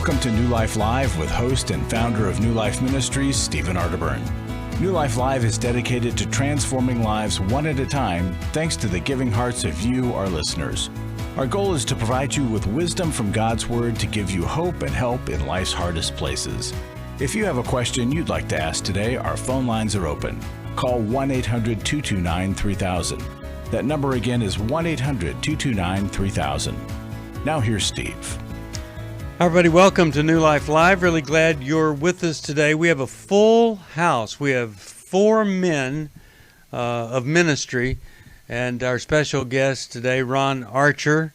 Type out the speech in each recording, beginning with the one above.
Welcome to New Life Live with host and founder of New Life Ministries, Stephen Arterburn. New Life Live is dedicated to transforming lives one at a time, thanks to the giving hearts of you, our listeners. Our goal is to provide you with wisdom from God's Word to give you hope and help in life's hardest places. If you have a question you'd like to ask today, our phone lines are open. Call 1-800-229-3000. That number again is 1-800-229-3000. Now here's Steve. Hi, everybody. Welcome to New Life Live. Really glad you're with us today. We have a full house. We have four men of ministry, and our special guest today, Ron Archer.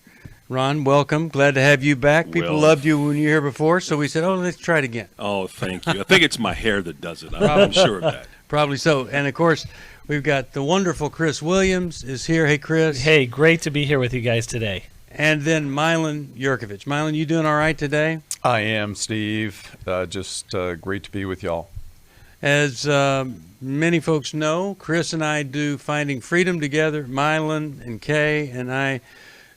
Ron, welcome. Glad to have you back. People loved you when you were here before, so we said, let's try it again. Oh, thank you. I think it's my hair that does it. I'm sure of that. Probably so. And, of course, we've got the wonderful Chris Williams is here. Hey, Chris. Hey, great to be here with you guys today. And then Milan Yurkovich. Milan, you doing all right today? I am, Steve. Just great to be with y'all. As many folks know, Chris and I do Finding Freedom together. Milan and Kay and I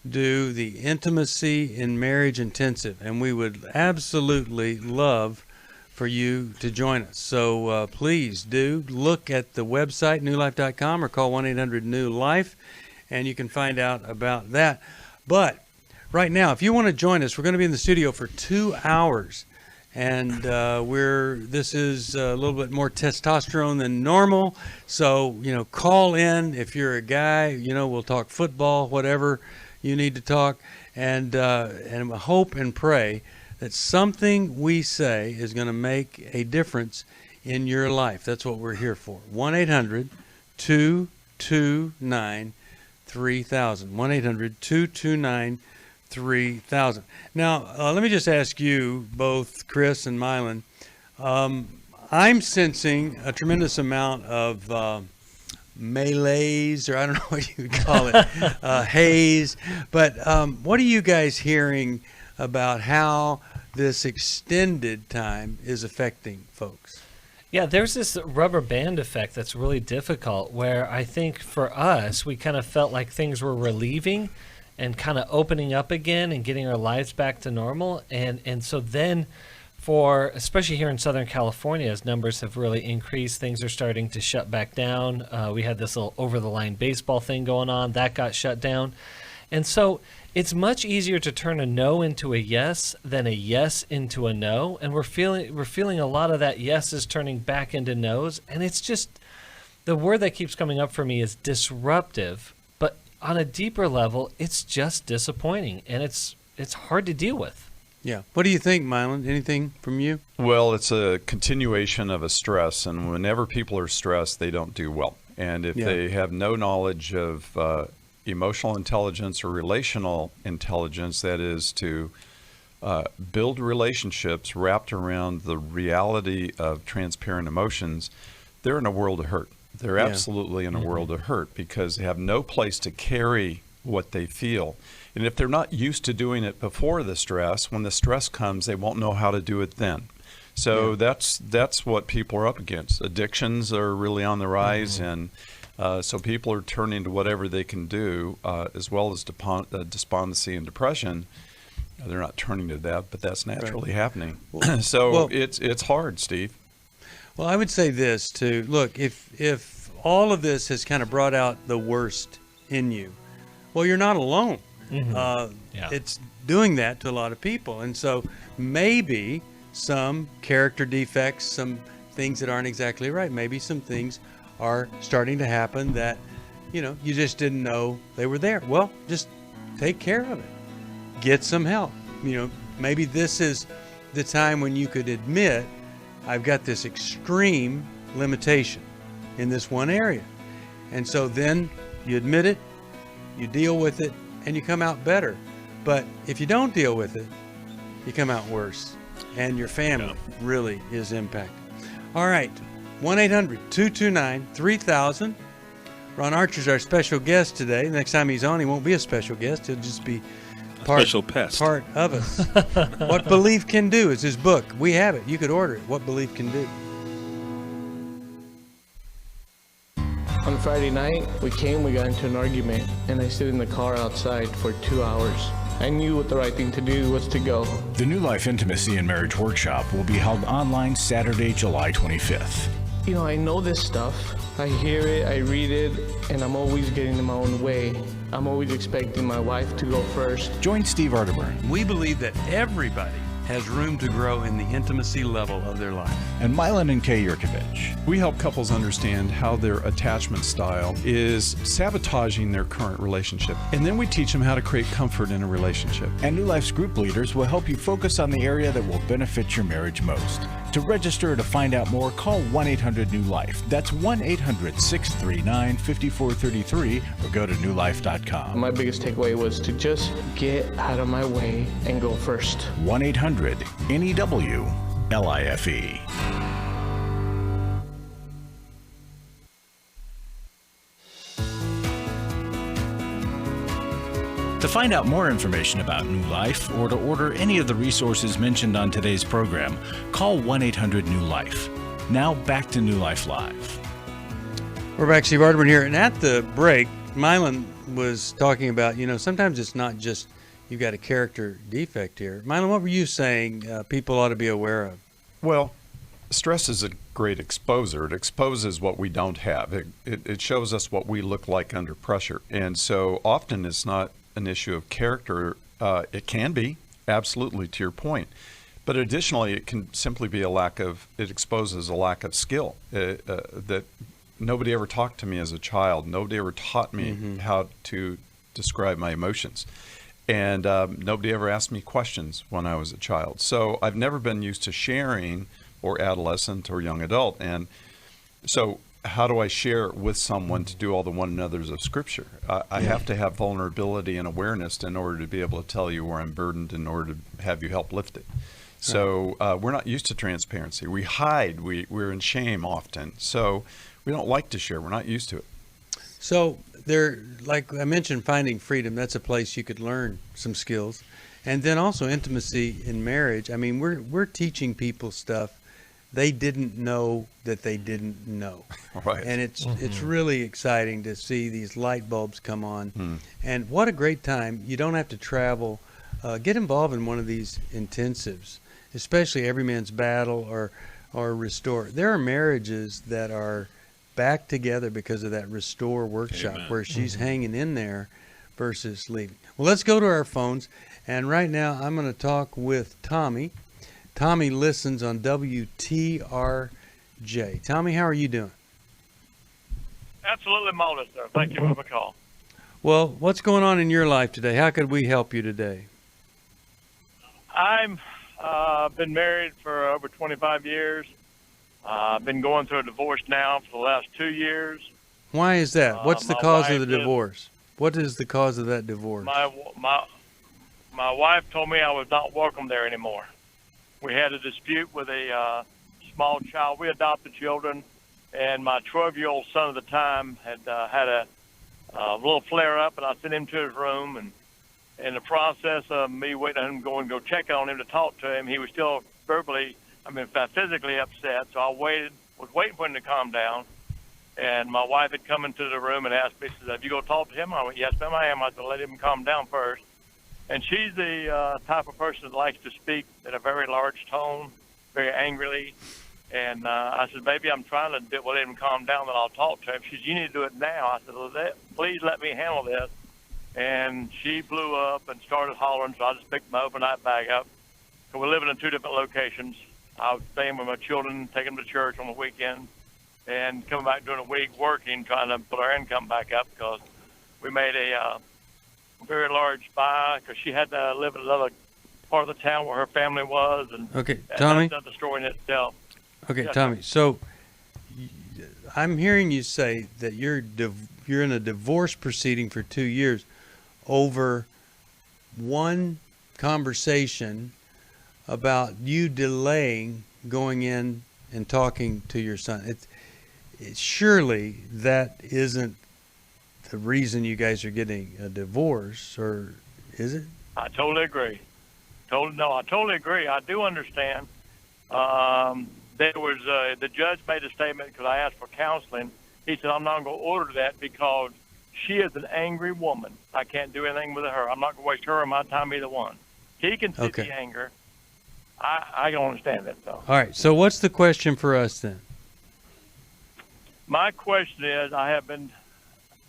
do the Intimacy in Marriage Intensive. And we would absolutely love for you to join us. So please do look at the website, newlife.com, or call 1-800-NEW-LIFE, and you can find out about that. But right now, if you want to join us, we're going to be in the studio for 2 hours, and this is a little bit more testosterone than normal. So call in if you're a guy. We'll talk football, whatever you need to talk, and hope and pray that something we say is going to make a difference in your life. That's what we're here for. 1-800-229-3000. 1-800-229-3000. Now, let me just ask you both, Chris and Milan. I'm sensing a tremendous amount of malaise, or I don't know what you would call it, haze. But what are you guys hearing about how this extended time is affecting folks? Yeah, there's this rubber band effect that's really difficult, where I think for us, we kind of felt like things were relieving and kind of opening up again and getting our lives back to normal. And so then especially here in Southern California, as numbers have really increased, things are starting to shut back down. We had this little over-the-line baseball thing going on. That got shut down. And so it's much easier to turn a no into a yes than a yes into a no, and we're feeling a lot of that yeses turning back into no's, and it's just, the word that keeps coming up for me is disruptive, but on a deeper level, it's just disappointing, and it's hard to deal with. Yeah. What do you think, Milan? Anything from you? Well, it's a continuation of a stress, and whenever people are stressed, they don't do well. And if they have no knowledge of emotional intelligence or relational intelligence, that is to build relationships wrapped around the reality of transparent emotions, they're in a world of hurt. They're absolutely in a world of hurt because they have no place to carry what they feel. And if they're not used to doing it before the stress, when the stress comes, they won't know how to do it then. So that's what people are up against. Addictions are really on the rise, and so people are turning to whatever they can do, as well as despondency and depression. They're not turning to that, but that's naturally happening. So it's hard, Steve. Well, I would say this too. Look, if all of this has kind of brought out the worst in you, well, you're not alone. It's doing that to a lot of people, and so maybe some character defects, some things that aren't exactly right. Maybe some things are starting to happen that, you just didn't know they were there. Well, just take care of it. Get some help. Maybe this is the time when you could admit, I've got this extreme limitation in this one area. And so then you admit it, you deal with it, and you come out better. But if you don't deal with it, you come out worse. And your family really is impacted. All right. 1-800-229-3000. Ron Archer's our special guest today. Next time he's on, he won't be a special guest. He'll just be part of us. What Belief Can Do is his book. We have it. You could order it. What Belief Can Do. On Friday night, we got into an argument, and I stayed in the car outside for 2 hours. I knew what the right thing to do was to go. The New Life Intimacy and Marriage Workshop will be held online Saturday, July 25th. You know, I know this stuff. I hear it, I read it, and I'm always getting in my own way. I'm always expecting my wife to go first. Join Steve Arterburn We believe that everybody has room to grow in the intimacy level of their life. and Milan and Kay Yurkovich. We help couples understand how their attachment style is sabotaging their current relationship. And then we teach them how to create comfort in a relationship. And New Life's group leaders will help you focus on the area that will benefit your marriage most. To register or to find out more, call 1-800-NEW-LIFE. That's 1-800-639-5433 or go to newlife.com. My biggest takeaway was to just get out of my way and go first. 1-800-NEW-LIFE. To find out more information about New Life or to order any of the resources mentioned on today's program, call 1-800-NEW-LIFE. Now back to New Life Live. We're back, Steve Arterburn here. And at the break, Milan was talking about, sometimes it's not just you've got a character defect here. Milan, what were you saying people ought to be aware of? Well, stress is a great exposer. It exposes what we don't have. It shows us what we look like under pressure. And so often it's not an issue of character. It can be, absolutely, to your point. But additionally, it can simply be it exposes a lack of skill that nobody ever talked to me as a child. Nobody ever taught me how to describe my emotions. And nobody ever asked me questions when I was a child. So I've never been used to sharing, or adolescent or young adult. And so how do I share with someone to do all the one another's of Scripture? I have to have vulnerability and awareness in order to be able to tell you where I'm burdened, in order to have you help lift it. So we're not used to transparency. We hide. We're in shame often. So we don't like to share. We're not used to it. So there, like I mentioned, finding freedom, that's a place you could learn some skills. And then also intimacy in marriage. I mean, we're teaching people stuff they didn't know that they didn't know. Right. And it's really exciting to see these light bulbs come on. And what a great time. You don't have to travel. Get involved in one of these intensives, especially Every Man's Battle or Restore. There are marriages that are back together because of that Restore workshop. Amen. Where she's hanging in there versus leaving. Well, let's go to our phones. And right now I'm going to talk with Tommy. Tommy listens on WTRJ. Tommy, how are you doing? Absolutely marvelous, sir. Thank you for the call. Well, what's going on in your life today? How could we help you today? I'm been married for over 25 years. I've been going through a divorce now for the last 2 years. Why is that? What's the my cause of wife the is- divorce? What is the cause of that divorce? My wife told me I was not welcome there anymore. We had a dispute with a small child. We adopted children, and my 12-year-old son at the time had had a little flare-up, and I sent him to his room. And in the process of me waiting on him going to go check on him to talk to him, he was still physically upset. So I was waiting for him to calm down. And my wife had come into the room and asked me, she said, "Have you go talk to him?" I went, "Yes, ma'am, I am." I said, "Let him calm down first." And she's the type of person that likes to speak at a very large tone, very angrily. And I said, "Baby, I'm trying to let him calm down, then I'll talk to him." She said, "You need to do it now." I said, "Well, please let me handle this." And she blew up and started hollering, so I just picked my overnight bag up. So we're living in 2 different locations. I was staying with my children, taking them to church on the weekend, and coming back during the week working, trying to put our income back up because we made a very large buy because she had to live in another part of the town where her family was. And Okay, Tommy. that's the story in itself. Okay, Yes, Tommy. So I'm hearing you say that you're in a divorce proceeding for 2 years over one conversation about you delaying going in and talking to your son. It's surely that isn't the reason you guys are getting a divorce, or is it? I totally agree. I totally agree. I do understand. There was the judge made a statement because I asked for counseling. He said, "I'm not going to order that because She is an angry woman. I can't do anything with her. I'm not going to waste her or my time, either one. He can see Okay. the anger. I don't understand it, though. All right. So what's the question for us then? My question is, I have been,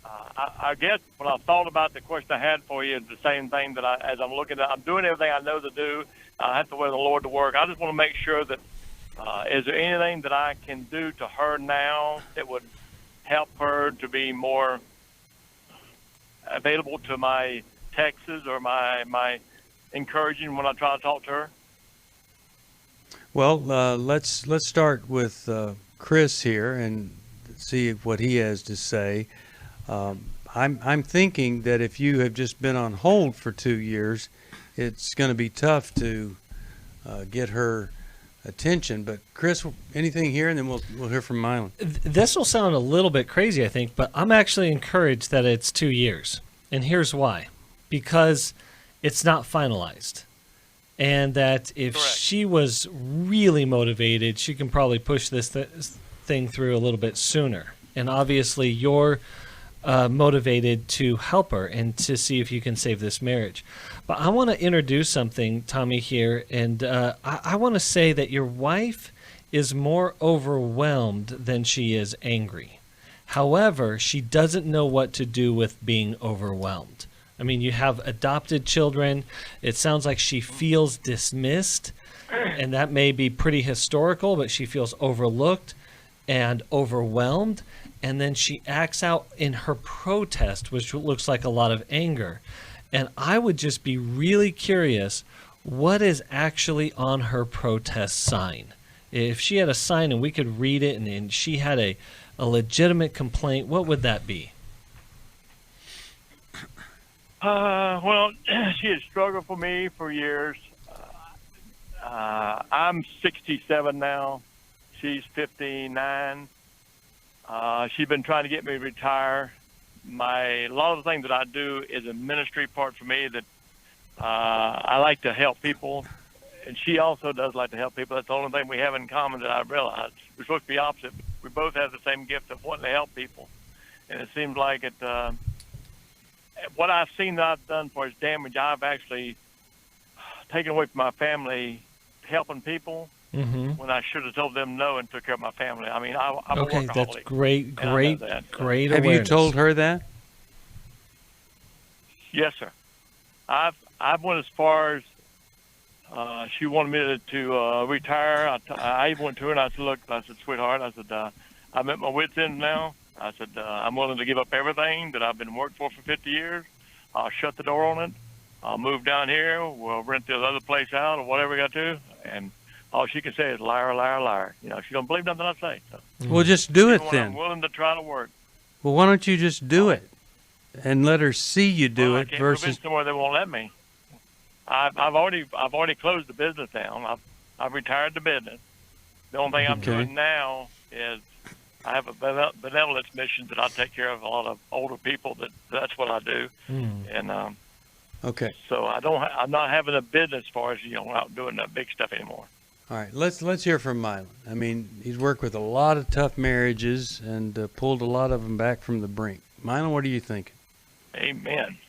I guess when I thought about the question I had for you, it's the same thing that as I'm looking at, I'm doing everything I know to do. I have to wait on the Lord to work. I just want to make sure that, is there anything that I can do to her now that would help her to be more available to my texts or my encouraging when I try to talk to her? Well, let's start with Chris here and see what he has to say. I'm thinking that if you have just been on hold for 2 years, it's going to be tough to get her attention. But Chris, anything here, and then we'll hear from Mylon. This will sound a little bit crazy, I think, but I'm actually encouraged that it's 2 years. And here's why. Because it's not finalized. And that if Correct. she was really motivated, she can probably push this thing through a little bit sooner. And obviously you're motivated to help her and to see if you can save this marriage. But I want to introduce something, Tommy, here. And I want to say that your wife is more overwhelmed than she is angry. However, she doesn't know what to do with being overwhelmed. I mean, you have adopted children. It sounds like she feels dismissed, and that may be pretty historical, but she feels overlooked and overwhelmed, and then she acts out in her protest, which looks like a lot of anger. And I would just be really curious, what is actually on her protest sign? If she had a sign and we could read it and she had a legitimate complaint, what would that be? Well, she has struggled for me for years. I'm 67 now. She's 59. She's been trying to get me to retire. A lot of the things that I do is a ministry part for me that I like to help people, and she also does like to help people. That's the only thing we have in common that I've realized. We're supposed to be opposite. We both have the same gift of wanting to help people, and it seems like it. What I've seen that I've done for its damage, I've actually taken away from my family helping people when I should have told them no and took care of my family. I mean, I'm a Okay, workaholic. that's great, and I know great, that, so. great Have you awareness. told her that? Yes, sir. I've went as far as she wanted me to retire. I even went to her and I said, "Look," I said, "Sweetheart," I said, "I'm at my wit's end now." I said, "I'm willing to give up everything that I've been working for 50 years. I'll shut the door on it. I'll move down here. We'll rent the other place out or whatever we got to." And all she can say is, "Liar, liar, liar." You know, she don't believe nothing I say. So, Well, just do it I'm then. willing to try to work. Well, why don't you just do it and let her see you do Well, I it can't move in versus. somewhere they won't let me. I've already closed the business down. I've retired the business. The only thing I'm Okay. doing now is I have a benevolence mission that I take care of a lot of older people. That's what I do, and Okay. so I'm not having a business as far as out doing that big stuff anymore. All right. Let's hear from Mylon. I mean, he's worked with a lot of tough marriages and pulled a lot of them back from the brink. Mylon, what are you thinking? Amen.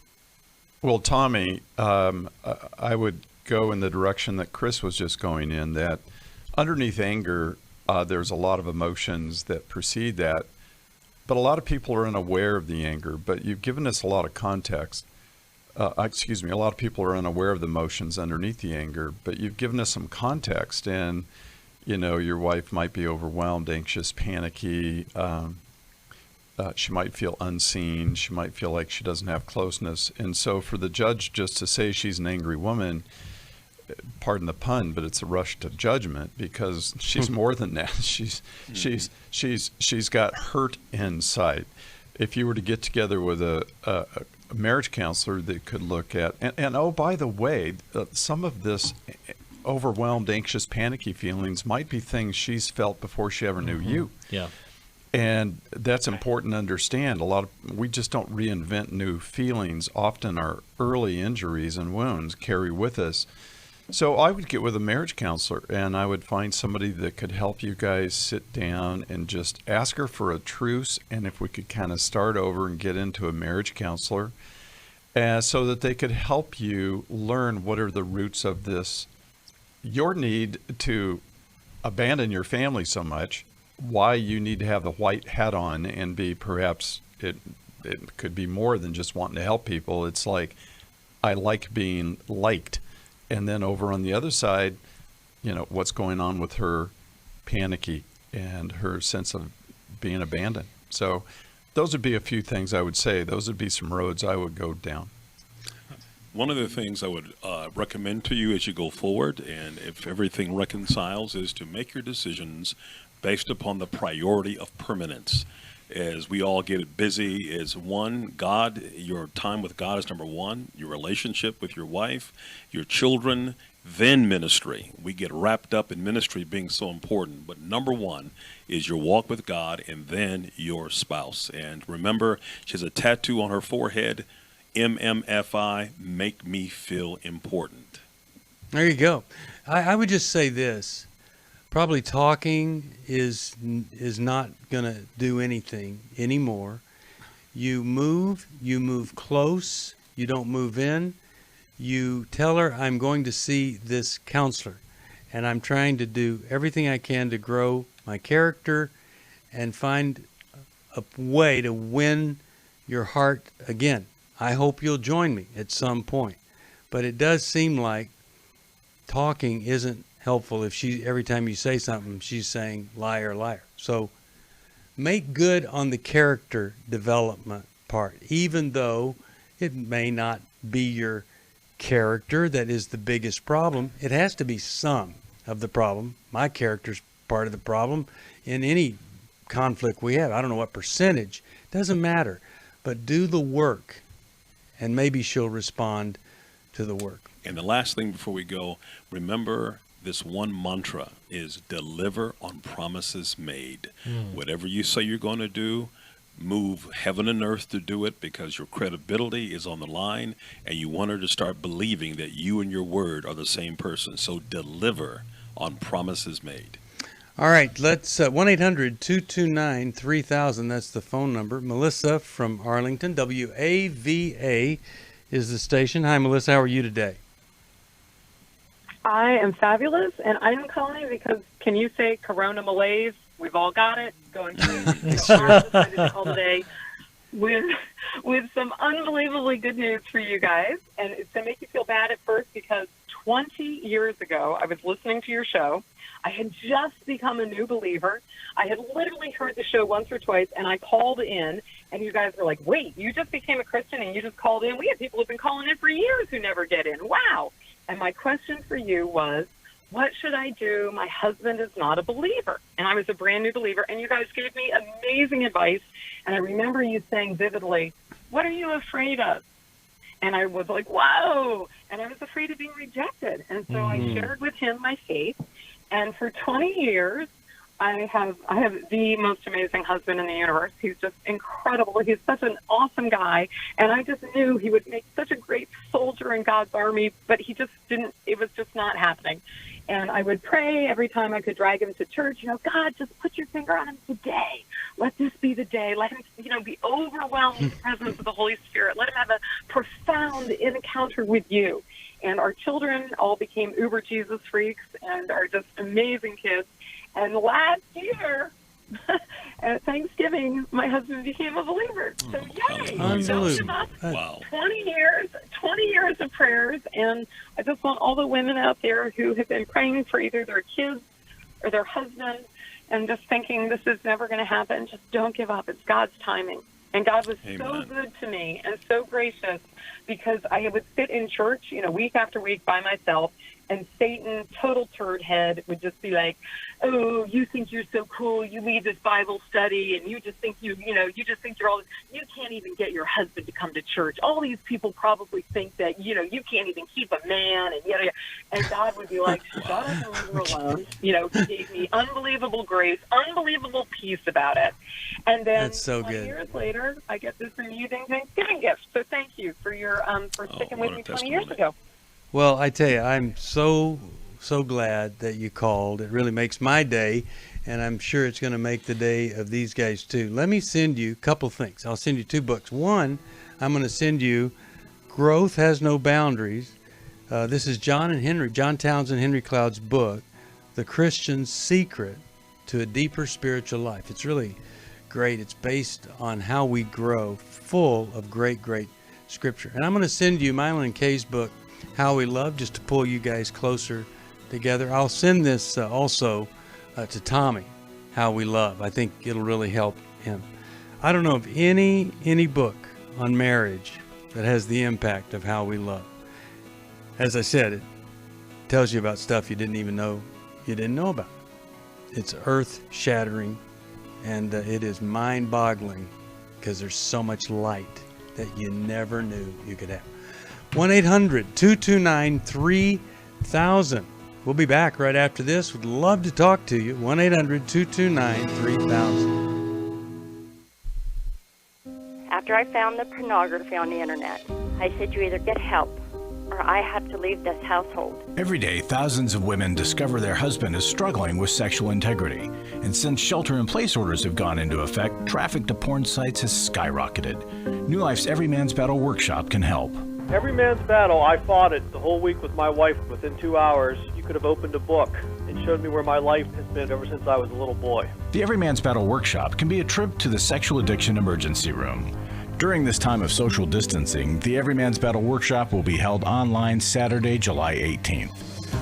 Well, Tommy, I would go in the direction that Chris was just going in, that underneath anger, there's a lot of emotions that precede that. But a lot of people are unaware of the anger, but you've given us a lot of context. A lot of people are unaware of the emotions underneath the anger, but you've given us some context. And, your wife might be overwhelmed, anxious, panicky. She might feel unseen. She might feel like she doesn't have closeness. And so for the judge just to say she's an angry woman, pardon the pun, but it's a rush to judgment, because she's more than that. She's got hurt inside. If you were to get together with a marriage counselor that could look at, and oh, by the way, some of this overwhelmed, anxious, panicky feelings might be things she's felt before she ever knew you. Yeah. And that's important to understand. We just don't reinvent new feelings. Often our early injuries and wounds carry with us So I would get with a marriage counselor, and I would find somebody that could help you guys sit down and just ask her for a truce, and if we could kind of start over and get into a marriage counselor, so that they could help you learn what are the roots of this, your need to abandon your family so much, why you need to have the white hat on and be perhaps, it could be more than just wanting to help people. It's like, I like being liked. And then over on the other side, what's going on with her panicky and her sense of being abandoned. So those would be a few things I would say. Those would be some roads I would go down. One of the things I would recommend to you as you go forward, and if everything reconciles, is to make your decisions based upon the priority of permanence. As we all get busy, is one, God, your time with God is number one, your relationship with your wife, your children, then ministry. We get wrapped up in ministry being so important, but number one is your walk with God and then your spouse. And remember, she has a tattoo on her forehead, MMFI, make me feel important. There you go. I would just say this. Probably talking is not going to do anything anymore. You move close, you don't move in. You tell her, I'm going to see this counselor, and I'm trying to do everything I can to grow my character and find a way to win your heart again. I hope you'll join me at some point. But it does seem like talking isn't helpful if every time you say something, she's saying liar, liar. So make good on the character development part, even though it may not be your character that is the biggest problem. It has to be some of the problem. My character's part of the problem in any conflict we have. I don't know what percentage. Doesn't matter. But do the work, and maybe she'll respond to the work. And the last thing before we go, remember this one mantra is deliver on promises made. Whatever you say you're going to do, move heaven and earth to do it, because your credibility is on the line and you want her to start believing that you and your word are the same person. So deliver on promises made. All right, let's 1-800-229-3000. That's the phone number. Melissa from Arlington, WAVA is the station. Hi, Melissa. How are you today? I am fabulous, and I'm calling because, can you say corona malaise? We've all got it. Going through all day with some unbelievably good news for you guys. And it's going to make you feel bad at first because 20 years ago, I was listening to your show. I had just become a new believer. I had literally heard the show once or twice, and I called in, and you guys were like, wait, you just became a Christian and you just called in? We had people who've been calling in for years who never get in. Wow. And my question for you was, what should I do? My husband is not a believer. And I was a brand new believer, and you guys gave me amazing advice. And I remember you saying vividly, what are you afraid of? And I was like, whoa. And I was afraid of being rejected. And so I shared with him my faith. And for 20 years, I have the most amazing husband in the universe. He's just incredible. He's such an awesome guy. And I just knew he would make such a great soldier in God's army, but he just didn't, it was just not happening. And I would pray every time I could drag him to church, God, just put your finger on him today. Let this be the day. Let him, be overwhelmed with the presence of the Holy Spirit. Let him have a profound encounter with you. And our children all became uber Jesus freaks and are just amazing kids. And last year, at Thanksgiving, my husband became a believer. So yay! Unbelievable. Wow. 20 years of prayers, and I just want all the women out there who have been praying for either their kids or their husband and just thinking this is never going to happen, just don't give up. It's God's timing. And God was so good to me and so gracious, because I would sit in church, week after week by myself, and Satan, total turd head, would just be like, oh, you think you're so cool, you lead this Bible study, and you just think you can't even get your husband to come to church. All these people probably think that, you can't even keep a man, and God would be like, shut up and leave her alone. He gave me unbelievable grace, unbelievable peace about it. And then That's so 20 good. years later, I get this amazing Thanksgiving gift. So thank you for your for sticking with me 20 years ago. Well, I tell you, I'm so glad that you called. It really makes my day, and I'm sure it's going to make the day of these guys too. Let me send you a couple things. I'll send you 2 books. One, I'm going to send you Growth Has No Boundaries. This is John Townsend, Henry Cloud's book, The Christian's Secret to a Deeper Spiritual Life. It's really great. It's based on how we grow, full of great scripture. And I'm going to send you Mylon and Kay's book, How We Love, just to pull you guys closer together. I'll send this also to Tommy, How We Love. I think it'll really help him. I don't know of any book on marriage that has the impact of How We Love. As I said, it tells you about stuff you didn't even know you didn't know about. It's earth-shattering, and it is mind-boggling because there's so much light that you never knew you could have. 1-800-229-3000. We'll be back right after this. We'd love to talk to you. 1-800-229-3000. After I found the pornography on the internet, I said, you either get help or I have to leave this household. Every day, thousands of women discover their husband is struggling with sexual integrity. And since shelter-in-place orders have gone into effect, traffic to porn sites has skyrocketed. New Life's Every Man's Battle workshop can help. Every Man's Battle, I fought it the whole week with my wife. Within 2 hours, you could have opened a book and showed me where my life has been ever since I was a little boy. The Every Man's Battle workshop can be a trip to the sexual addiction emergency room. During this time of social distancing, the Every Man's Battle workshop will be held online Saturday, July 18th.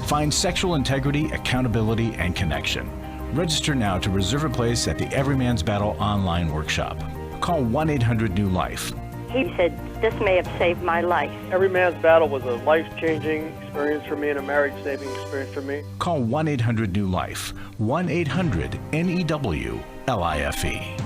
Find sexual integrity, accountability, and connection. Register now to reserve a place at the Every Man's Battle online workshop. Call 1-800-NEW-LIFE. He said, this may have saved my life. Every Man's Battle was a life-changing experience for me and a marriage-saving experience for me. Call 1-800-NEW-LIFE. 1-800-NEWLIFE.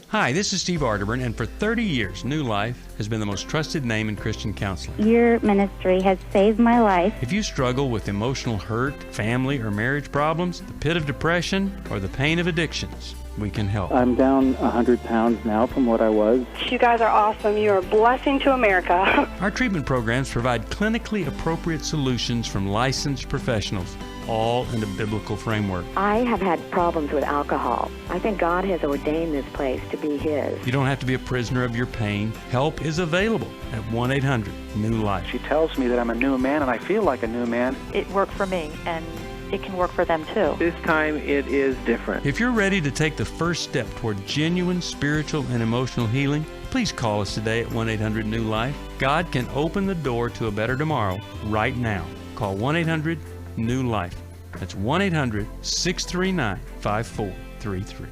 Hi, this is Steve Arterburn, and for 30 years, New Life has been the most trusted name in Christian counseling. Your ministry has saved my life. If you struggle with emotional hurt, family or marriage problems, the pit of depression, or the pain of addictions, we can help. I'm down 100 pounds now from what I was. You guys are awesome. You're a blessing to America. Our treatment programs provide clinically appropriate solutions from licensed professionals, all in a biblical framework. I have had problems with alcohol. I think God has ordained this place to be His. You don't have to be a prisoner of your pain. Help is available at 1-800-NEW-LIFE. She tells me that I'm a new man, and I feel like a new man. It worked for me, and it can work for them too. This time it is different. If you're ready to take the first step toward genuine spiritual and emotional healing, please call us today at 1-800-NEW-LIFE. God can open the door to a better tomorrow right now. Call 1-800-NEW-LIFE. That's 1-800-639-5433.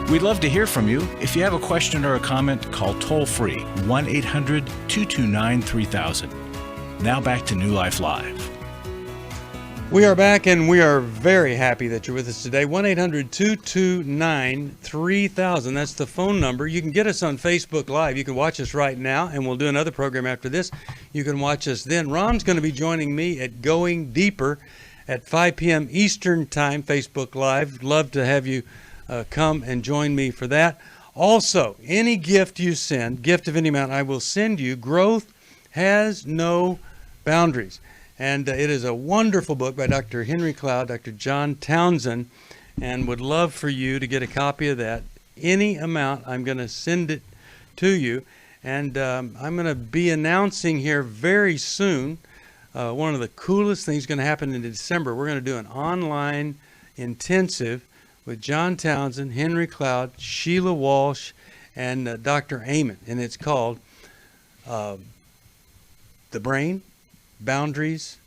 We'd love to hear from you. If you have a question or a comment, call toll-free 1-800-229-3000. Now back to New Life Live. We are back, and we are very happy that you're with us today. 1-800-229-3000. That's the phone number. You can get us on Facebook Live. You can watch us right now, and we'll do another program after this. You can watch us then. Ron's going to be joining me at Going Deeper at 5 p.m. Eastern Time, Facebook Live. Love to have you come and join me for that. Also, any gift you send, gift of any amount, I will send you. Growth Has No Boundaries. And it is a wonderful book by Dr. Henry Cloud, Dr. John Townsend, and would love for you to get a copy of that. Any amount, I'm going to send it to you. And I'm going to be announcing here very soon one of the coolest things going to happen in December. We're going to do an online intensive with John Townsend, Henry Cloud, Sheila Walsh, and Dr. Amen. And it's called The Brain, Boundaries,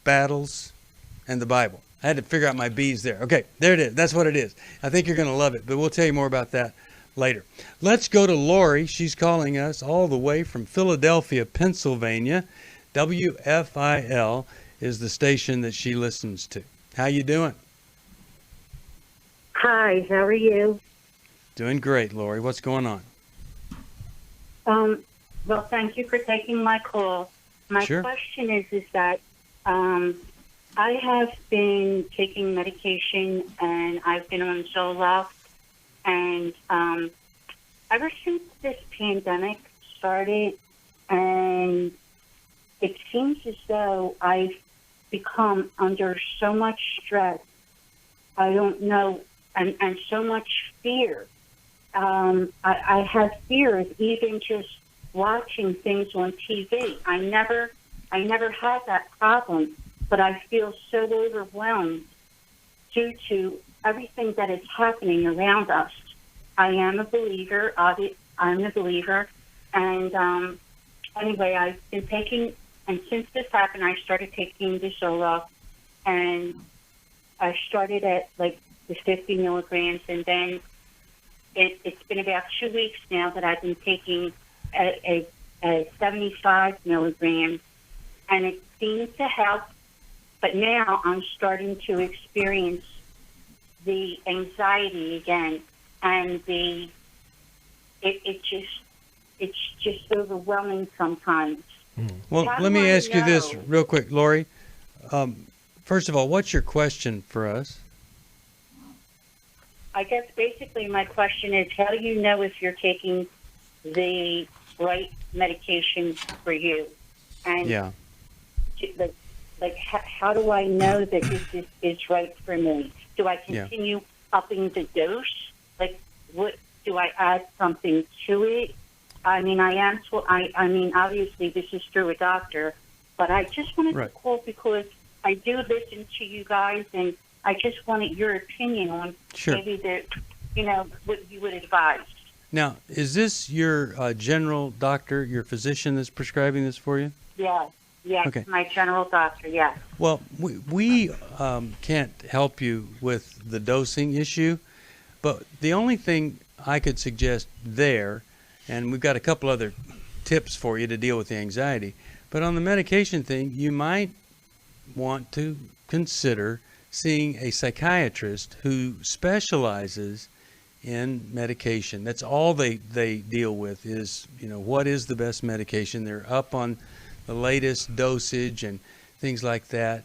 Battles, and the Bible. I had to figure out my B's there. Okay, there it is. That's what it is. I think you're going to love it, but we'll tell you more about that later. Let's go to Lori. She's calling us all the way from Philadelphia, Pennsylvania. WFIL is the station that she listens to. How you doing? Hi, how are you? Doing great, Lori. What's going on? Well, thank you for taking my call. My question is that I have been taking medication and I've been on Zoloft And ever since this pandemic started, and it seems as though I've become under so much stress, I don't know, and so much fear. I have fear of even just watching things on TV. I never had that problem, but I feel so overwhelmed due to everything that is happening around us. I am a believer. I'm a believer. And anyway, I've been taking, and since this happened, I started taking the Zoloft, and I started at like the 50 milligrams, and then it's been about 2 weeks now that I've been taking a 75 milligrams, and it seems to help. But now I'm starting to experience the anxiety again, and it's just overwhelming sometimes. Well, let me ask you this real quick, Lori. First of all, what's your question for us? I guess basically my question is, how do you know if you're taking the right medication for you? And yeah. Like how do I know that this is right for me? Do I continue upping the dose? Like, what do I add something to it? I mean, I mean, obviously this is through a doctor, but I just wanted to call because I do listen to you guys, and I just wanted your opinion on maybe what you would advise. Now, is this your general doctor, your physician that's prescribing this for you? Yeah. Yes, okay. My general doctor, yes. Well, we can't help you with the dosing issue, but the only thing I could suggest there, and we've got a couple other tips for you to deal with the anxiety, but on the medication thing, you might want to consider seeing a psychiatrist who specializes in medication. That's all they deal with is, what is the best medication. They're up on the latest dosage and things like that.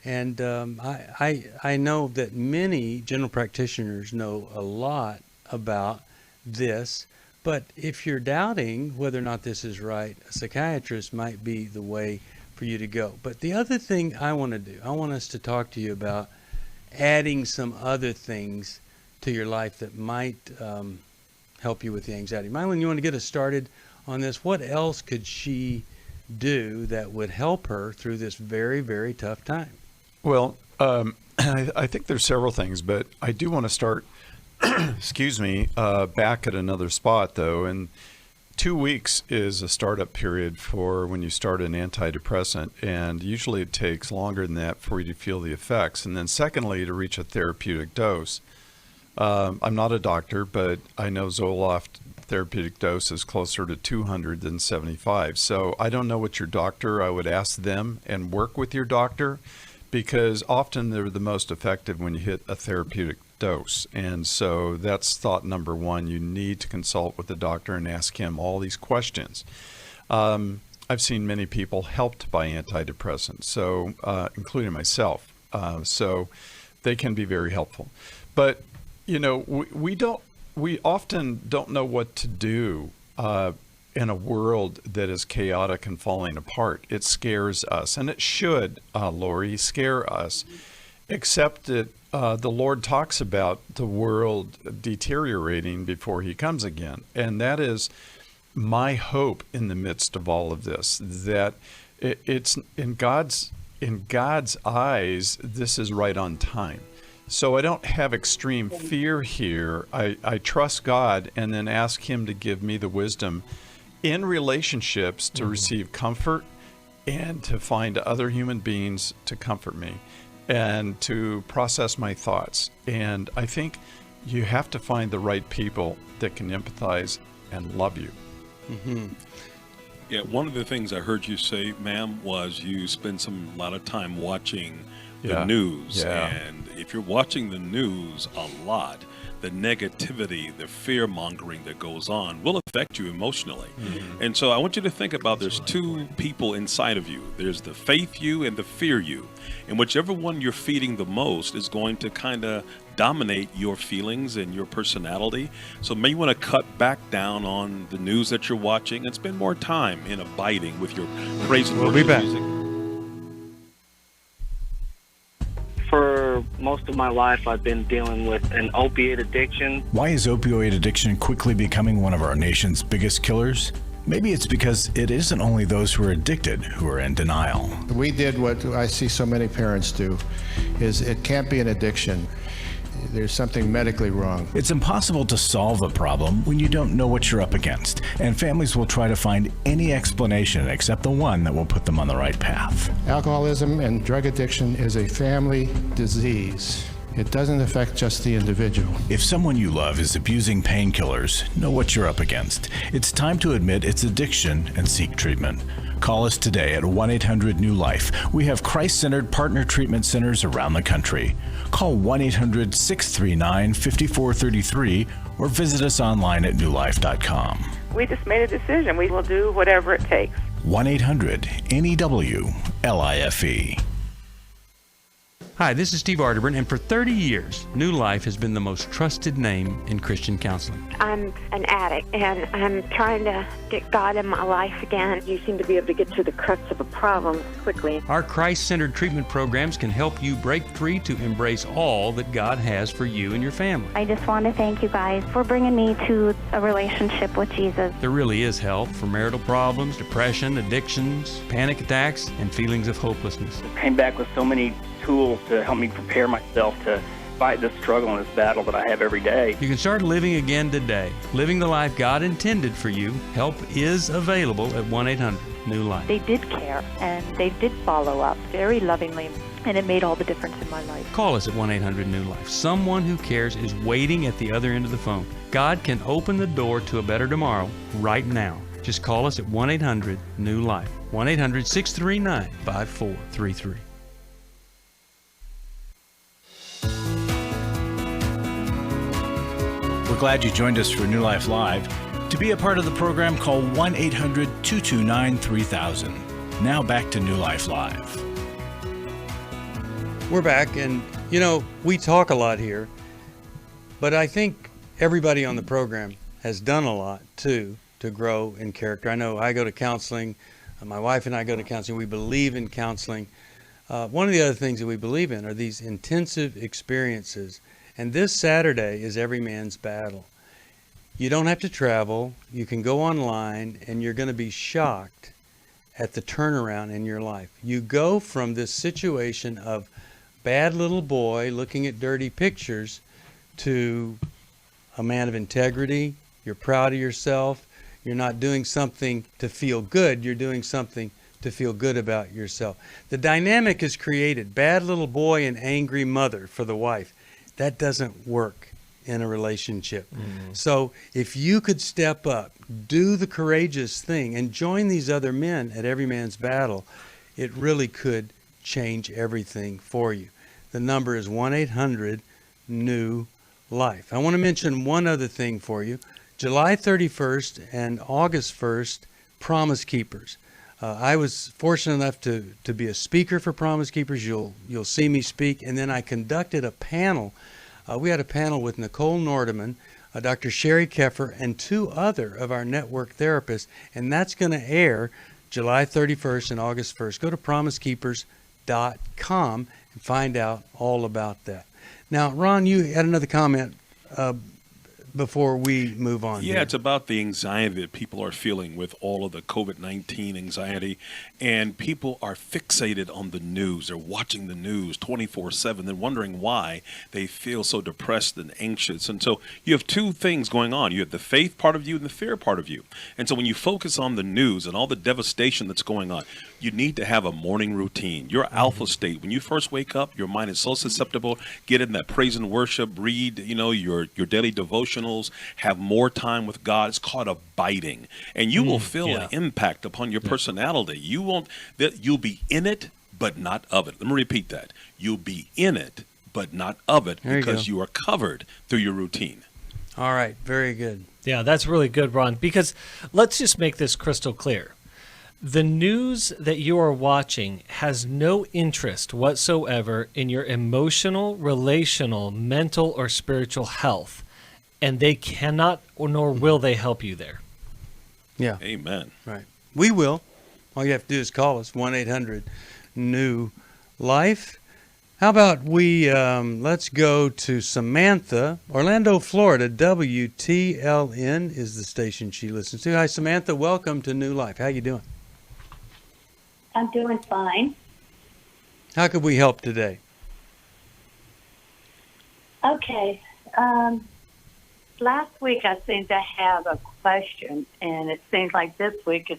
And I know that many general practitioners know a lot about this, but if you're doubting whether or not this is right, a psychiatrist might be the way for you to go. But the other thing I want to do, I want us to talk to you about adding some other things to your life that might help you with the anxiety. Mylon, you want to get us started on this? What else could she do that would help her through this very, very tough time? Well, I think there's several things, but I do want to start, back at another spot, though. And 2 weeks is a startup period for when you start an antidepressant, and usually it takes longer than that for you to feel the effects. And then secondly, to reach a therapeutic dose. I'm not a doctor, but I know Zoloft therapeutic dose is closer to 200 than 75. So I don't know what your doctor, I would ask them and work with your doctor, because often they're the most effective when you hit a therapeutic dose. And so that's thought number one. You need to consult with the doctor and ask him all these questions. I've seen many people helped by antidepressants, so including myself. So they can be very helpful. But we often don't know what to do in a world that is chaotic and falling apart. It scares us, and it should, Lori, scare us, except that the Lord talks about the world deteriorating before he comes again. And that is my hope in the midst of all of this, that it's in God's eyes, this is right on time. So I don't have extreme fear here. I trust God and then ask him to give me the wisdom in relationships to receive comfort and to find other human beings to comfort me and to process my thoughts. And I think you have to find the right people that can empathize and love you. Mm-hmm. Yeah, one of the things I heard you say, ma'am, was you spend a lot of time watching the news. Yeah. And if you're watching the news a lot, the negativity, the fear mongering that goes on will affect you emotionally. And so I want you to think about there's two people inside of you. There's the faith you and the fear you. And whichever one you're feeding the most is going to kind of dominate your feelings and your personality. So maybe you want to cut back down on the news that you're watching and spend more time in abiding with your praise and worship music. For most of my life, I've been dealing with an opiate addiction. Why is opioid addiction quickly becoming one of our nation's biggest killers? Maybe it's because it isn't only those who are addicted who are in denial. We did what I see so many parents do, is it can't be an addiction. There's something medically wrong. It's impossible to solve a problem when you don't know what you're up against, and families will try to find any explanation except the one that will put them on the right path. Alcoholism and drug addiction is a family disease. It doesn't affect just the individual. If someone you love is abusing painkillers, know what you're up against. It's time to admit it's addiction and seek treatment. Call us today at 1-800-NEW-LIFE. We have Christ-centered partner treatment centers around the country. Call 1-800-639-5433 or visit us online at newlife.com. We just made a decision. We will do whatever it takes. 1-800-NEW-LIFE. Hi, this is Steve Arterburn, and for 30 years, New Life has been the most trusted name in Christian counseling. I'm an addict, and I'm trying to get God in my life again. You seem to be able to get to the crux of a problem quickly. Our Christ-centered treatment programs can help you break free to embrace all that God has for you and your family. I just want to thank you guys for bringing me to a relationship with Jesus. There really is help for marital problems, depression, addictions, panic attacks, and feelings of hopelessness. I came back with so many tools to help me prepare myself to fight this struggle and this battle that I have every day. You can start living again today, living the life God intended for you. Help is available at 1-800-NEW-LIFE. They did care, and they did follow up very lovingly, and it made all the difference in my life. Call us at 1-800-NEW-LIFE. Someone who cares is waiting at the other end of the phone. God can open the door to a better tomorrow right now. Just call us at 1-800-NEW-LIFE. 1-800-639-5433. We're glad you joined us for New Life Live. To be a part of the program, call 1-800-229-3000. Now back to New Life Live. We're back, and we talk a lot here, but I think everybody on the program has done a lot too to grow in character. I know I go to counseling. My wife and I go to counseling. We believe in counseling. One of the other things that we believe in are these intensive experiences. And this Saturday is Every Man's Battle. You don't have to travel. You can go online, and you're going to be shocked at the turnaround in your life. You go from this situation of bad little boy looking at dirty pictures to a man of integrity. You're proud of yourself. You're not doing something to feel good. You're doing something to feel good about yourself. The dynamic is created. Bad little boy and angry mother for the wife. That doesn't work in a relationship. So if you could step up, do the courageous thing, and join these other men at Every Man's Battle, it really could change everything for you. The number is 1-800-NEW-LIFE. I want to mention one other thing for you. July 31st and August 1st, Promise Keepers. I was fortunate enough to be a speaker for Promise Keepers. You'll see me speak. And then I conducted a panel. We had a panel with Nicole Nordeman, Dr. Sherry Keffer, and 2 other of our network therapists. And that's going to air July 31st and August 1st. Go to promisekeepers.com and find out all about that. Now, Ron, you had another comment before we move on. Yeah, it's about the anxiety that people are feeling with all of the COVID-19 anxiety, and people are fixated on the news. They're watching the news 24/7 and wondering why they feel so depressed and anxious. And so you have 2 things going on. You have the faith part of you and the fear part of you. And so when you focus on the news and all the devastation that's going on, you need to have a morning routine. Your alpha state, when you first wake up, your mind is so susceptible. Get in that praise and worship, read, your daily devotionals, have more time with God. It's called abiding. And you will feel an impact upon your personality. You'll be in it, but not of it. Let me repeat that. You'll be in it, but not of it, There you because go. you are covered through your routine. All right, very good. Yeah, that's really good, Ron, because let's just make this crystal clear. The news that you are watching has no interest whatsoever in your emotional, relational, mental, or spiritual health, and they cannot nor will they help you there. Yeah. Amen. Right. We will. All you have to do is call us, 1-800-NEW-LIFE. How about we, let's go to Samantha, Orlando, Florida. WTLN is the station she listens to. Hi, Samantha. Welcome to New Life. How you doing? I'm doing fine. How could we help today? Okay. Last week I seemed to have a question, and it seems like this week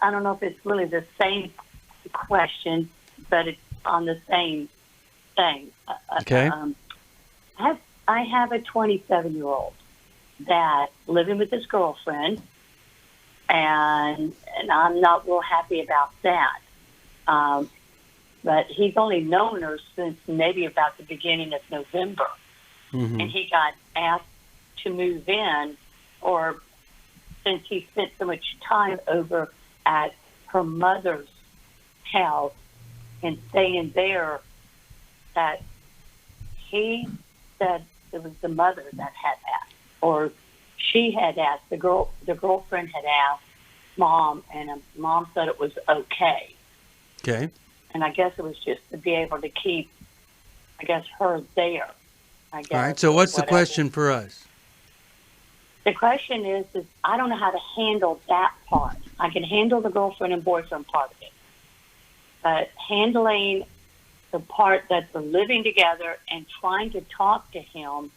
I don't know if it's really the same question, but it's on the same thing. Okay. I have a 27-year-old that living with his girlfriend, and I'm not real happy about that. But he's only known her since maybe about the beginning of November. Mm-hmm. And he got asked to move in, or since he spent so much time over at her mother's house and staying there, that he said it was the mother that had asked, or she had asked, the girlfriend had asked Mom, and Mom said it was okay. Okay. And I guess it was just to be able to keep, I guess, her there. I guess. All right. So what's the whatever. question for us? The question is I don't know how to handle that part. I can handle the girlfriend and boyfriend part of it. But handling the part that they're living together and trying to talk to him,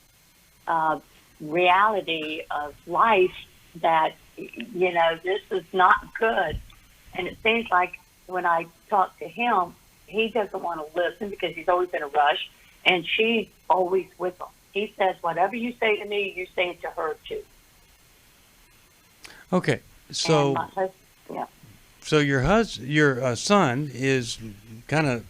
reality of life, that, you know, this is not good. And it seems like when I talk to him, he doesn't want to listen because he's always in a rush, and she's always with him. He says, whatever you say to me, you say it to her too. Okay. So, And my husband, yeah. so your son is kind of,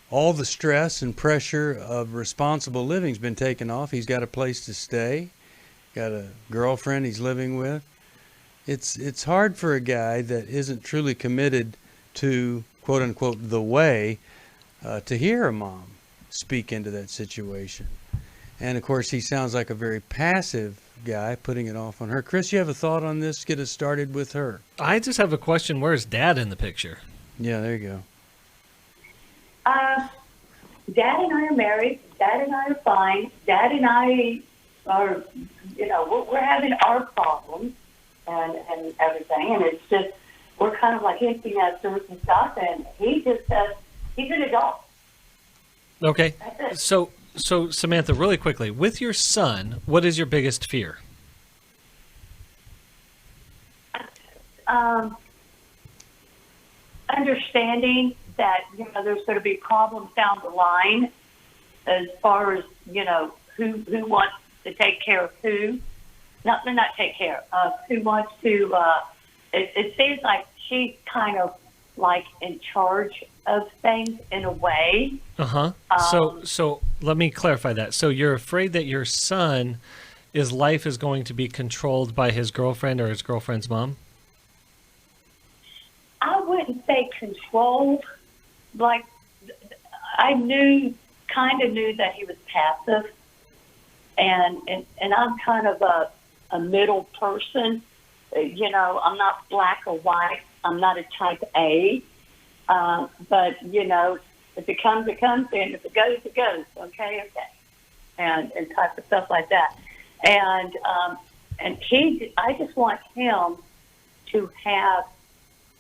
all the stress and pressure of responsible living's been taken off. He's got a place to stay, got a girlfriend he's living with. It's hard for a guy that isn't truly committed to, quote unquote, the way, to hear a mom speak into that situation. And of course, he sounds like a very passive guy, putting it off on her. Chris, you have a thought on this? Get us started with her. I just have a question. Where's Dad in the picture? Yeah, there you go. Dad and I are married. Dad and I are fine. Dad and I are, you know, we're having our problems and everything. And it's just, we're kind of like empty nesters and stuff. And he just says, he's an adult. Okay. So Samantha, really quickly, with your son, what is your biggest fear? Understanding that, you know, there's going to be problems down the line as far as, you know, who wants to take care of who. Not take care of, who wants to, it seems like she's kind of like in charge of things in a way. Uh-huh. So let me clarify that. So you're afraid that your son, his life is going to be controlled by his girlfriend or his girlfriend's mom? I wouldn't say controlled. Like, I kind of knew that he was passive, and I'm kind of a middle person. You know, I'm not black or white. I'm not a type A. But, you know, if it comes, it comes, and if it goes, it goes. Okay. And type of stuff like that. And I just want him to have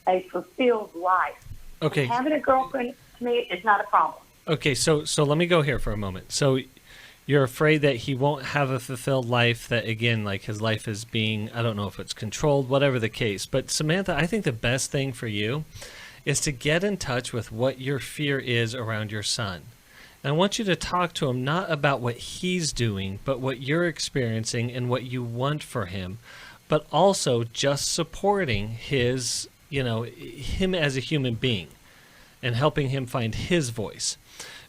a fulfilled life. Okay. Having a girlfriend, to me, is not a problem. Okay, so let me go here for a moment. So you're afraid that he won't have a fulfilled life, that, again, like his life is being, I don't know if it's controlled, whatever the case. But Samantha, I think the best thing for you is to get in touch with what your fear is around your son. And I want you to talk to him not about what he's doing, but what you're experiencing and what you want for him, but also just supporting his, you know, him as a human being and helping him find his voice.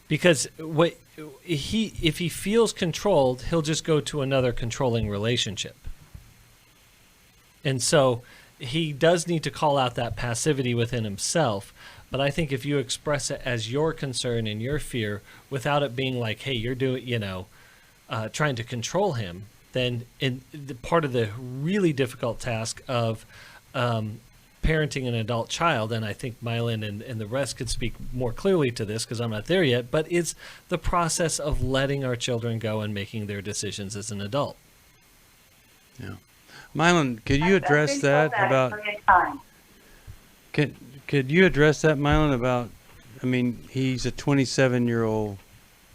Because if he feels controlled, he'll just go to another controlling relationship. And so he does need to call out that passivity within himself. But I think if you express it as your concern and your fear without it being like, hey, you're doing, trying to control him, then part of the really difficult task of parenting an adult child, and I think Mylon and the rest could speak more clearly to this because I'm not there yet, but it's the process of letting our children go and making their decisions as an adult. Yeah. Mylon, could you address that about... Could you address that, Mylon, about, I mean, he's a 27-year-old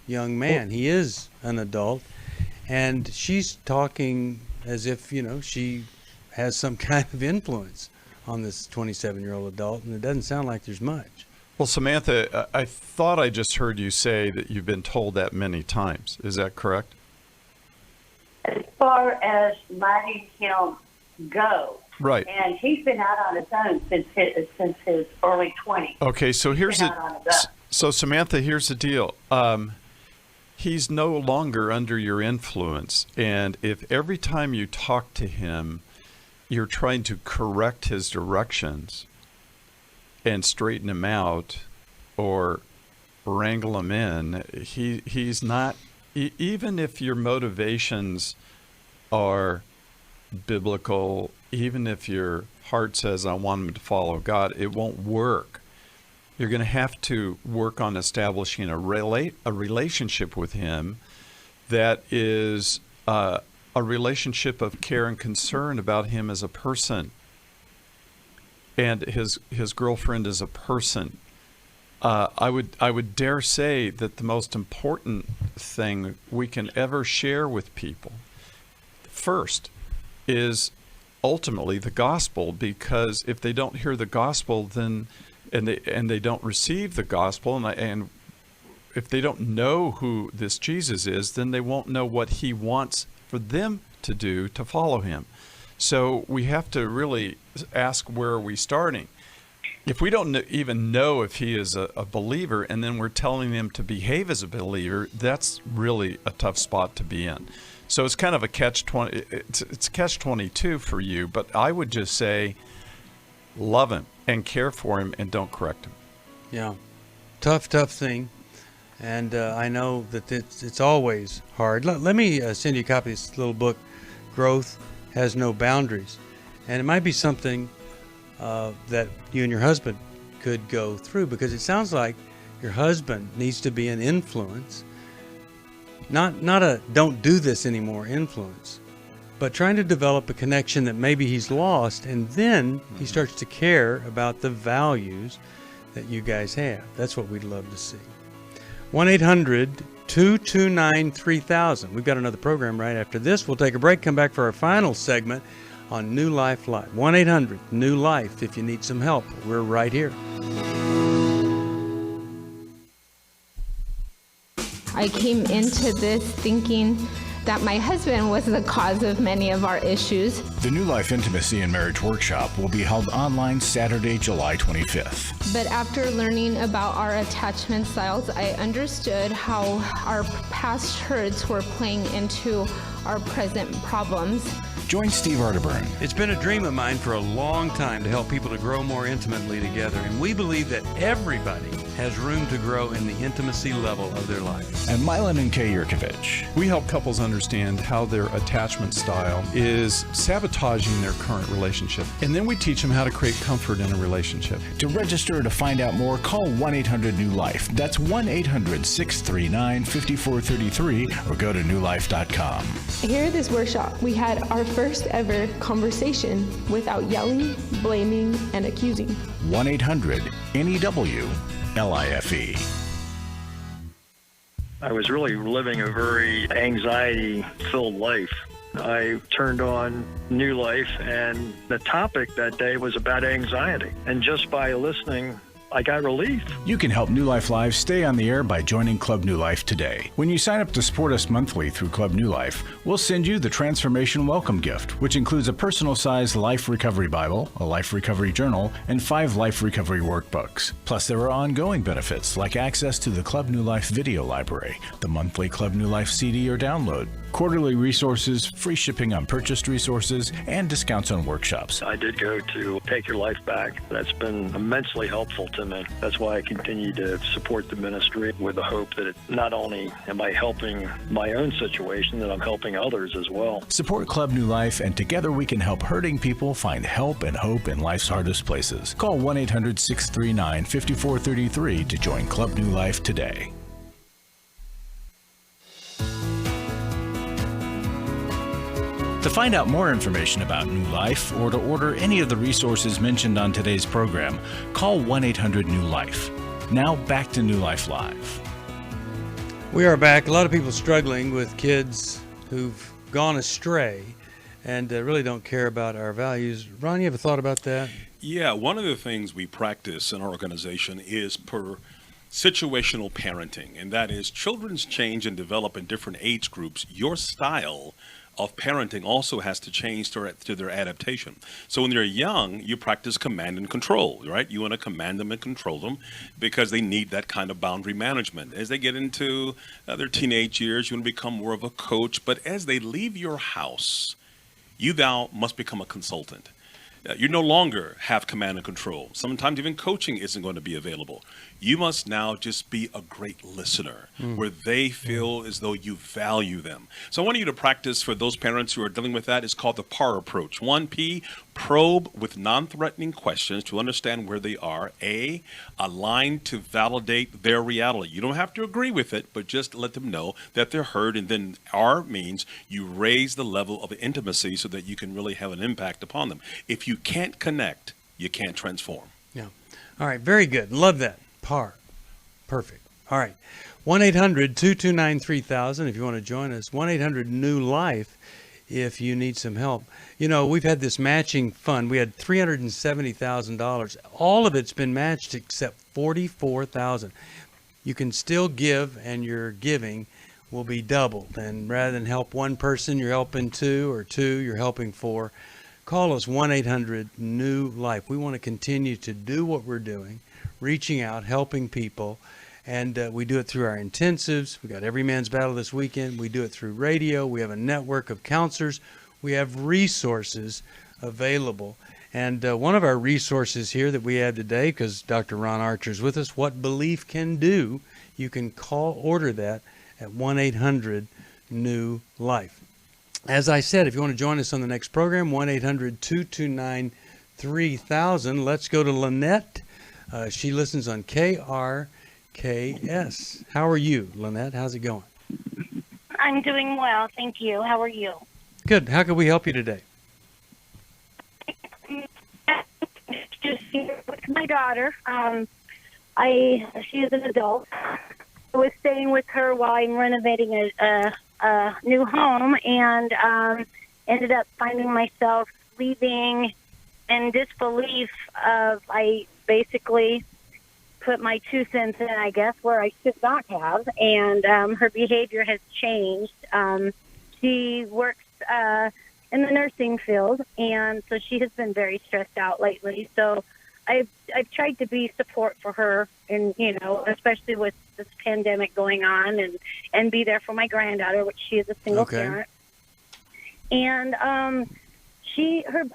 young man. He is an adult, and she's talking as if, she has some kind of influence on this 27-year-old adult, and it doesn't sound like there's much. Well, Samantha, I thought I just heard you say that you've been told that many times. Is that correct? As far as letting him go. Right. And he's been out on his own since his early 20s. Okay, so so Samantha, here's the deal. He's no longer under your influence, and if every time you talk to him, you're trying to correct his directions and straighten him out or wrangle him in, he's not. Even if your motivations are biblical, even if your heart says, I want him to follow God, it won't work. You're going to have to work on establishing a relationship with him that is a relationship of care and concern about him as a person and his girlfriend as a person. I would dare say that the most important thing we can ever share with people first is ultimately the gospel, because if they don't hear the gospel, then and they don't receive the gospel, and if they don't know who this Jesus is, then they won't know what he wants for them to do to follow him. So we have to really ask, where are we starting? If we don't even know if he is a believer, and then we're telling them to behave as a believer, that's really a tough spot to be in. So it's kind of a catch-20. It's catch-22 for you. But I would just say, love him and care for him, and don't correct him. Yeah, tough thing, and I know that it's always hard. Let me send you a copy of this little book, Growth Has No Boundaries, and it might be something that you and your husband could go through, because it sounds like your husband needs to be an influence, not a don't do this anymore influence, but trying to develop a connection that maybe he's lost, and then he starts to care about the values that you guys have. That's what we'd love to see. 1-800-229-3000. We've got another program right after this. We'll take a break, come back for our final segment on New Life Live. 1-800-NEW-LIFE if you need some help. We're right here. I came into this thinking that my husband was the cause of many of our issues. The New Life Intimacy and Marriage Workshop will be held online Saturday, July 25th. But after learning about our attachment styles, I understood how our past hurts were playing into our present problems. Join Steve Arterburn. It's been a dream of mine for a long time to help people to grow more intimately together, and we believe that everybody has room to grow in the intimacy level of their life. And Mylon and Kay Yurkovich. We help couples understand how their attachment style is sabotaging their current relationship, and then we teach them how to create comfort in a relationship. To register or to find out more, call 1-800-NEW-LIFE. That's 1-800-639-5433, or go to newlife.com. Here at this workshop, we had our first ever conversation without yelling, blaming, and accusing. 1-800-NEW-LIFE. I was really living a very anxiety-filled life. I turned on New Life, and the topic that day was about anxiety. And just by listening, I got relief. You can help New Life Live stay on the air by joining Club New Life today. When you sign up to support us monthly through Club New Life, we'll send you the Transformation Welcome Gift, which includes a personal-sized Life Recovery Bible, a Life Recovery Journal, and 5 Life Recovery Workbooks. Plus, there are ongoing benefits like access to the Club New Life video library, the monthly Club New Life CD or download, quarterly resources, free shipping on purchased resources, and discounts on workshops. I did go to Take Your Life Back. That's been immensely helpful to me. That's why I continue to support the ministry with the hope that not only am I helping my own situation, that I'm helping others as well. Support Club New Life, and together we can help hurting people find help and hope in life's hardest places. Call 1-800-639-5433 to join Club New Life today. To find out more information about New Life or to order any of the resources mentioned on today's program, call 1-800-NEW-LIFE. Now back to New Life Live. We are back. A lot of people struggling with kids who've gone astray and really don't care about our values. Ron, you have a thought about that? Yeah, one of the things we practice in our organization is situational parenting, and that is children change and develop in different age groups. Your style of parenting also has to change to their adaptation. So when they're young, you practice command and control, right? You want to command them and control them because they need that kind of boundary management. As they get into their teenage years, you want to become more of a coach. But as they leave your house, you now must become a consultant. You no longer have command and control. Sometimes even coaching isn't going to be available. You must now just be a great listener where they feel as though you value them. So I want you to practice for those parents who are dealing with that. It's called the PAR approach. 1P, probe with non-threatening questions to understand where they are. A, align to validate their reality. You don't have to agree with it, but just let them know that they're heard. And then R means you raise the level of intimacy so that you can really have an impact upon them. If you can't connect, you can't transform. Yeah. All right. Very good. Love that. PAR. Perfect. All right. 1-800-229-3000 if you want to join us. 1-800-NEW-LIFE if you need some help. You know, we've had this matching fund. We had $370,000. All of it's been matched except $44,000. You can still give, and your giving will be doubled. And rather than help one person, you're helping two, or two, you're helping four. Call us 1-800-NEW-LIFE. We want to continue to do what we're doing, reaching out, helping people. And we do it through our intensives. We got Every Man's Battle this weekend. We do it through radio. We have a network of counselors. We have resources available. And one of our resources here that we have today, because Dr. Ron Archer is with us, What Belief Can Do, you can order that at 1-800-NEW-LIFE. As I said, if you want to join us on the next program, 1-800-229-3000. Let's go to Lynette. She listens on KRKS. How are you, Lynette? How's it going? I'm doing well, thank you. How are you? Good. How can we help you today? Just here with my daughter. She is an adult. I was staying with her while I'm renovating a new home, and ended up finding myself leaving in disbelief of, I basically put my 2 cents in, I guess, where I should not have, and her behavior has changed. She works in the nursing field, and so she has been very stressed out lately. So I've tried to be support for her, and especially with this pandemic going on, and be there for my granddaughter, which she is a single parent. And I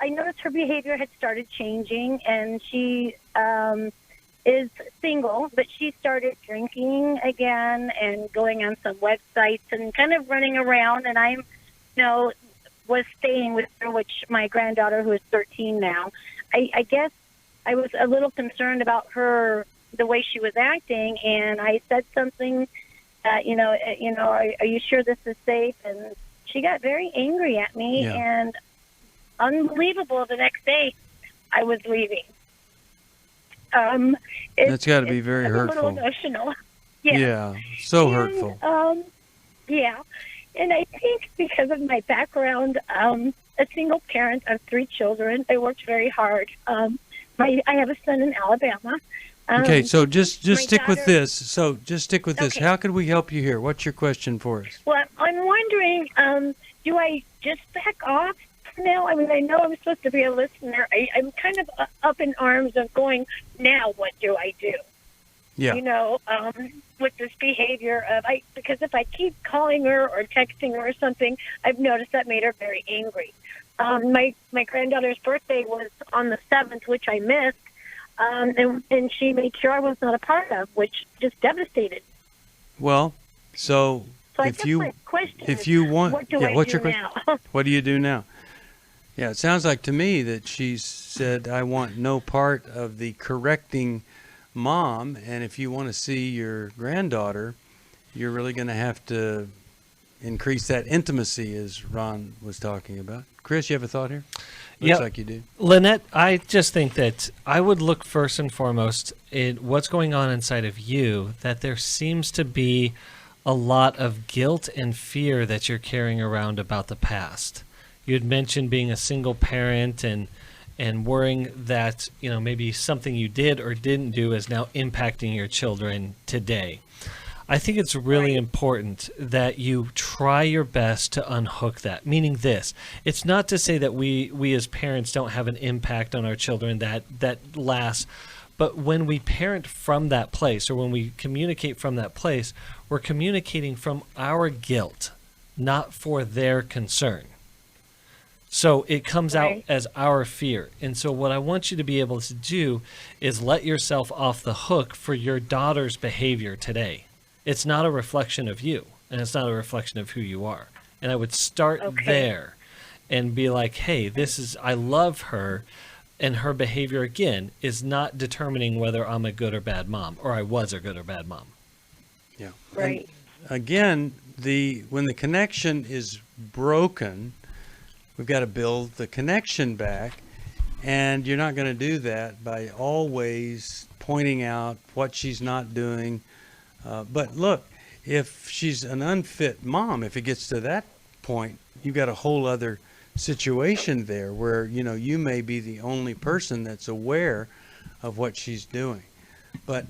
noticed her behavior had started changing, and she is single, but she started drinking again and going on some websites and kind of running around. And I, was staying with her, which my granddaughter, who is 13 now, I guess I was a little concerned about her, the way she was acting, and I said something, are you sure this is safe? And she got very angry at me, and unbelievable, the next day I was leaving. That's got to be very hurtful. A little emotional. Yeah, so hurtful. Yeah, and I think because of my background, a single parent of 3 children, I worked very hard. I have a son in Alabama. Okay, so just my stick with daughter- this. So just stick with this. Okay. How can we help you here? What's your question for us? Well, I'm wondering, do I just back off now? I mean, I know I'm supposed to be a listener. I'm kind of up in arms of going, now what do I do? Yeah. You know, with this behavior of, because if I keep calling her or texting her or something, I've noticed that made her very angry. My granddaughter's birthday was on the 7th, which I missed, and she made sure I was not a part of, which just devastated. Well, so So I if guess you my question if is, you want, what do yeah, I what's do your question? now? What do you do now? Yeah, it sounds like to me that she said, I want no part of the correcting mom, and if you want to see your granddaughter, you're really going to have to increase that intimacy, as Ron was talking about. Chris, you have a thought here? Looks like you do. Lynette, I just think that I would look first and foremost at what's going on inside of you, that there seems to be a lot of guilt and fear that you're carrying around about the past. You had mentioned being a single parent and worrying that, you know, maybe something you did or didn't do is now impacting your children today. I think it's really important that you try your best to unhook that, meaning this. It's not to say that we as parents don't have an impact on our children that lasts, but when we parent from that place or when we communicate from that place, we're communicating from our guilt, not for their concern. So it comes out as our fear. And so what I want you to be able to do is let yourself off the hook for your daughter's behavior today. It's not a reflection of you, and it's not a reflection of who you are. And I would start there and be like, hey, I love her, and her behavior, again, is not determining whether I'm a good or bad mom, or I was a good or bad mom. Yeah. Right. And again, when the connection is broken, we've got to build the connection back, and you're not going to do that by always pointing out what she's not doing. But look, if she's an unfit mom, if it gets to that point, you've got a whole other situation there where, you know, you may be the only person that's aware of what she's doing. But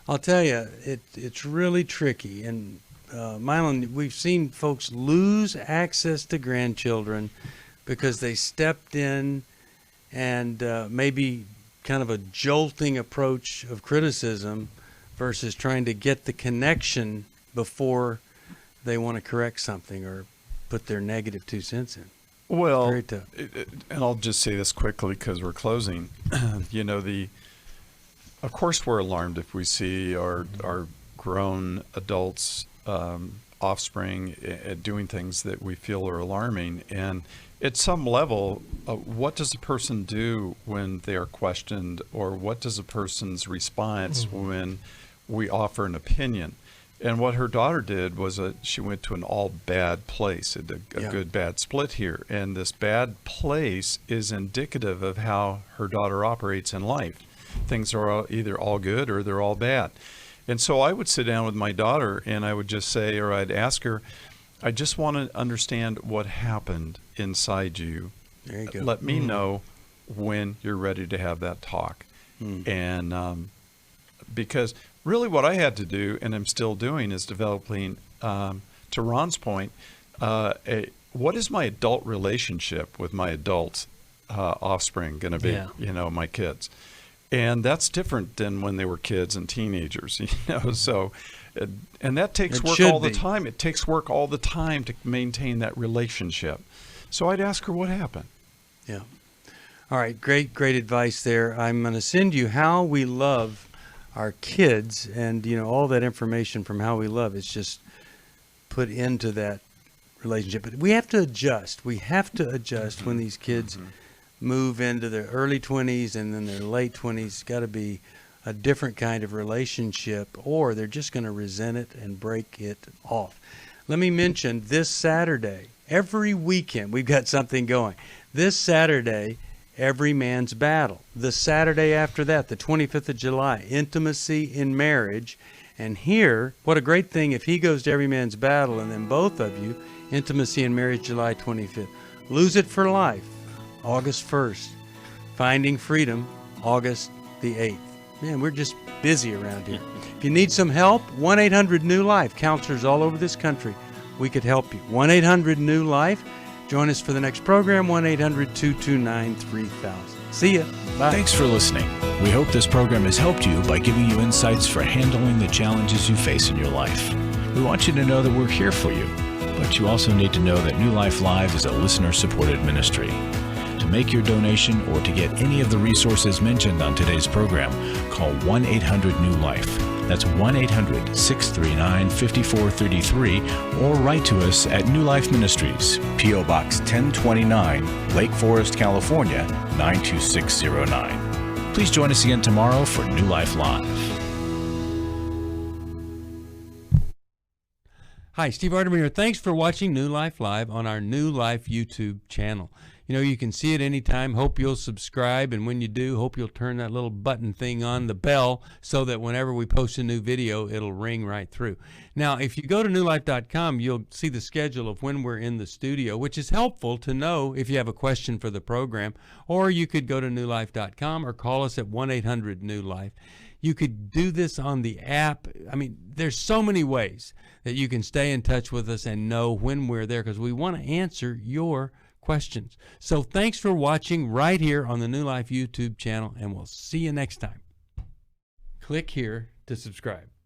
I'll tell you, it's really tricky. And Mylon, we've seen folks lose access to grandchildren because they stepped in and maybe kind of a jolting approach of criticism versus trying to get the connection before they want to correct something or put their negative 2 cents in. Well, Very tough. And I'll just say this quickly because we're closing. You know, of course we're alarmed if we see our grown adults, offspring doing things that we feel are alarming. And at some level, what does a person do when they are questioned, or what does a person's response when we offer an opinion? And what her daughter did was she went to an all bad place, a good bad split here. And this bad place is indicative of how her daughter operates in life. Things are either all good or they're all bad. And so I would sit down with my daughter and I would just say, or I'd ask her, I just want to understand what happened inside you. There you go. Let me know when you're ready to have that talk. And because really what I had to do, and I'm still doing, is developing, to Ron's point, what is my adult relationship with my adult offspring going to be, you know, my kids? And that's different than when they were kids and teenagers, you know, so, and that takes work all the time. It takes work all the time to maintain that relationship. So I'd ask her what happened. Yeah. All right. Great advice there. I'm going to send you How We Love Our Kids, and, you know, all that information from How We Love is just put into that relationship. But we have to adjust. We have to adjust when these kids move into their early 20s and then their late 20s. It's got to be a different kind of relationship, or they're just going to resent it and break it off. Let me mention this Saturday, every weekend, we've got something going. This Saturday, Every Man's Battle. The Saturday after that, the 25th of July, Intimacy in Marriage. And here, what a great thing if he goes to Every Man's Battle and then both of you, Intimacy in Marriage, July 25th. Lose It for Life, August 1st. Finding Freedom, August the 8th. Man, we're just busy around here. If you need some help, 1-800-NEW-LIFE. Counselors all over this country, we could help you. 1-800-NEW-LIFE. Join us for the next program, 1-800-229-3000. See ya. Bye. Thanks for listening. We hope this program has helped you by giving you insights for handling the challenges you face in your life. We want you to know that we're here for you, but you also need to know that New Life Live is a listener-supported ministry. To make your donation or to get any of the resources mentioned on today's program, call 1-800-NEW-LIFE. That's 1-800-639-5433, or write to us at New Life Ministries, P.O. Box 1029, Lake Forest, California, 92609. Please join us again tomorrow for New Life Live. Hi, Steve Arterburn here. Thanks for watching New Life Live on our New Life YouTube channel. You know, you can see it anytime. Hope you'll subscribe, and when you do, hope you'll turn that little button thing on, the bell, so that whenever we post a new video, it'll ring right through. Now, if you go to newlife.com, you'll see the schedule of when we're in the studio, which is helpful to know if you have a question for the program, or you could go to newlife.com or call us at 1-800-NEW-LIFE. You could do this on the app. I mean, there's so many ways that you can stay in touch with us and know when we're there, because we want to answer your questions. So thanks for watching right here on the New Life YouTube channel, and we'll see you next time. Click here to subscribe.